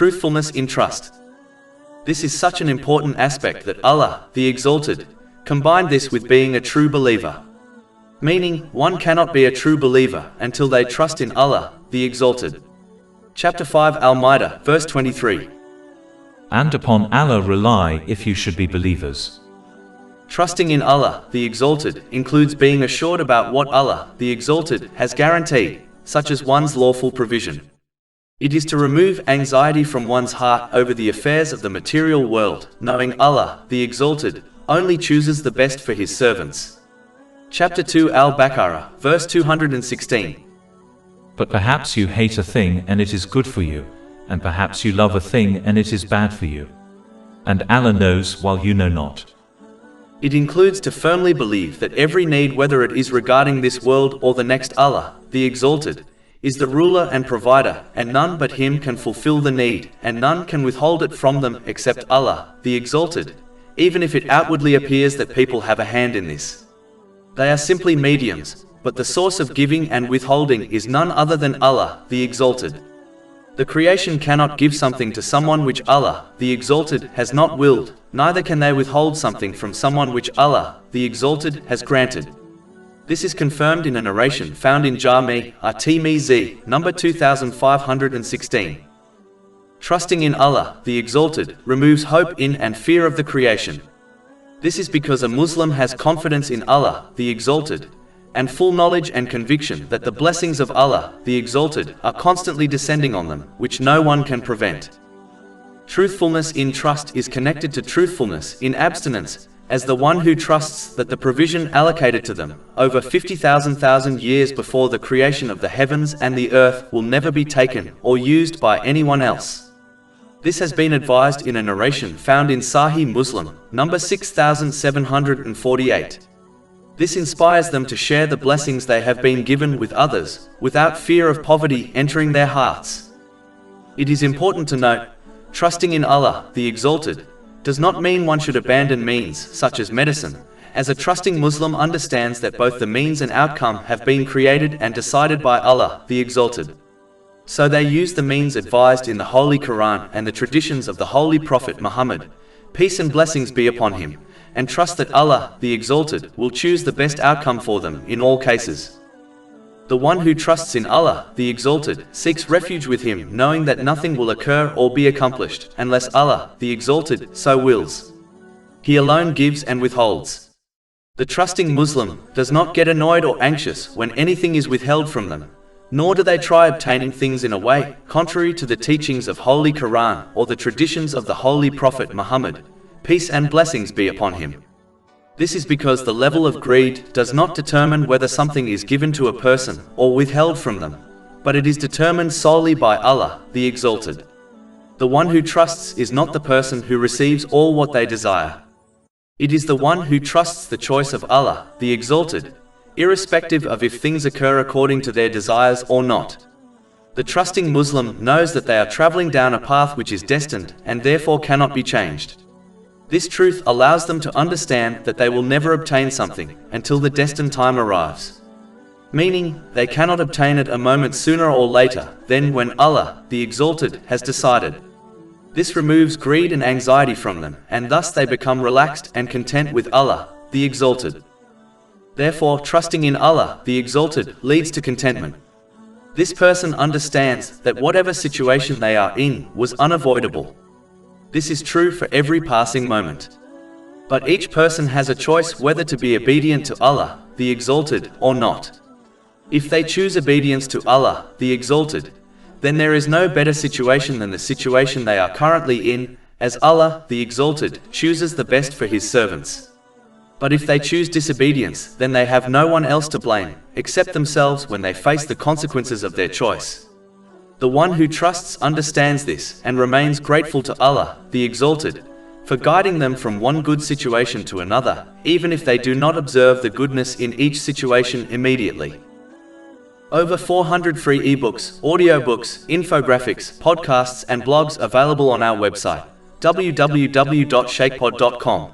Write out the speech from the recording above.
Truthfulness in trust. This is such an important aspect that Allah, the Exalted, combined this with being a true believer. Meaning, one cannot be a true believer until they trust in Allah, the Exalted. Chapter 5 Al-Ma'idah, verse 23. And upon Allah rely if you should be believers. Trusting in Allah, the Exalted, includes being assured about what Allah, the Exalted, has guaranteed, such as one's lawful provision. It is to remove anxiety from one's heart over the affairs of the material world, knowing Allah, the Exalted, only chooses the best for His servants. Chapter 2 Al-Baqarah, verse 216. But perhaps you hate a thing and it is good for you, and perhaps you love a thing and it is bad for you. And Allah knows while you know not. It includes to firmly believe that every need, whether it is regarding this world or the next, Allah, the Exalted, is the ruler and provider, and none but Him can fulfill the need, and none can withhold it from them except Allah, the Exalted, even if it outwardly appears that people have a hand in this. They are simply mediums, but the source of giving and withholding is none other than Allah, the Exalted. The creation cannot give something to someone which Allah, the Exalted, has not willed, neither can they withhold something from someone which Allah, the Exalted, has granted. This is confirmed in a narration found in Jami' at-Tirmidhi, number 2516. Trusting in Allah, the Exalted, removes hope in and fear of the creation. This is because a Muslim has confidence in Allah, the Exalted, and full knowledge and conviction that the blessings of Allah, the Exalted, are constantly descending on them, which no one can prevent. Truthfulness in trust is connected to truthfulness in abstinence, as the one who trusts that the provision allocated to them over 50,000 years before the creation of the heavens and the earth will never be taken or used by anyone else. This has been advised in a narration found in Sahih Muslim, number 6748. This inspires them to share the blessings they have been given with others, without fear of poverty entering their hearts. It is important to note, trusting in Allah, the Exalted, does not mean one should abandon means, such as medicine, as a trusting Muslim understands that both the means and outcome have been created and decided by Allah, the Exalted. So they use the means advised in the Holy Quran and the traditions of the Holy Prophet Muhammad, peace and blessings be upon him, and trust that Allah, the Exalted, will choose the best outcome for them in all cases. The one who trusts in Allah, the Exalted, seeks refuge with Him, knowing that nothing will occur or be accomplished unless Allah, the Exalted, so wills. He alone gives and withholds. The trusting Muslim does not get annoyed or anxious when anything is withheld from them, nor do they try obtaining things in a way contrary to the teachings of Holy Quran or the traditions of the Holy Prophet Muhammad, peace and blessings be upon him. This is because the level of greed does not determine whether something is given to a person or withheld from them, but it is determined solely by Allah, the Exalted. The one who trusts is not the person who receives all what they desire. It is the one who trusts the choice of Allah, the Exalted, irrespective of if things occur according to their desires or not. The trusting Muslim knows that they are traveling down a path which is destined and therefore cannot be changed. This truth allows them to understand that they will never obtain something until the destined time arrives. Meaning, they cannot obtain it a moment sooner or later than when Allah, the Exalted, has decided. This removes greed and anxiety from them, and thus they become relaxed and content with Allah, the Exalted. Therefore, trusting in Allah, the Exalted, leads to contentment. This person understands that whatever situation they are in was unavoidable. This is true for every passing moment. But each person has a choice whether to be obedient to Allah, the Exalted, or not. If they choose obedience to Allah, the Exalted, then there is no better situation than the situation they are currently in, as Allah, the Exalted, chooses the best for His servants. But if they choose disobedience, then they have no one else to blame, except themselves when they face the consequences of their choice. The one who trusts understands this and remains grateful to Allah, the Exalted, for guiding them from one good situation to another, even if they do not observe the goodness in each situation immediately. Over 400 free ebooks, audiobooks, infographics, podcasts and blogs available on our website, www.shaykhpod.com.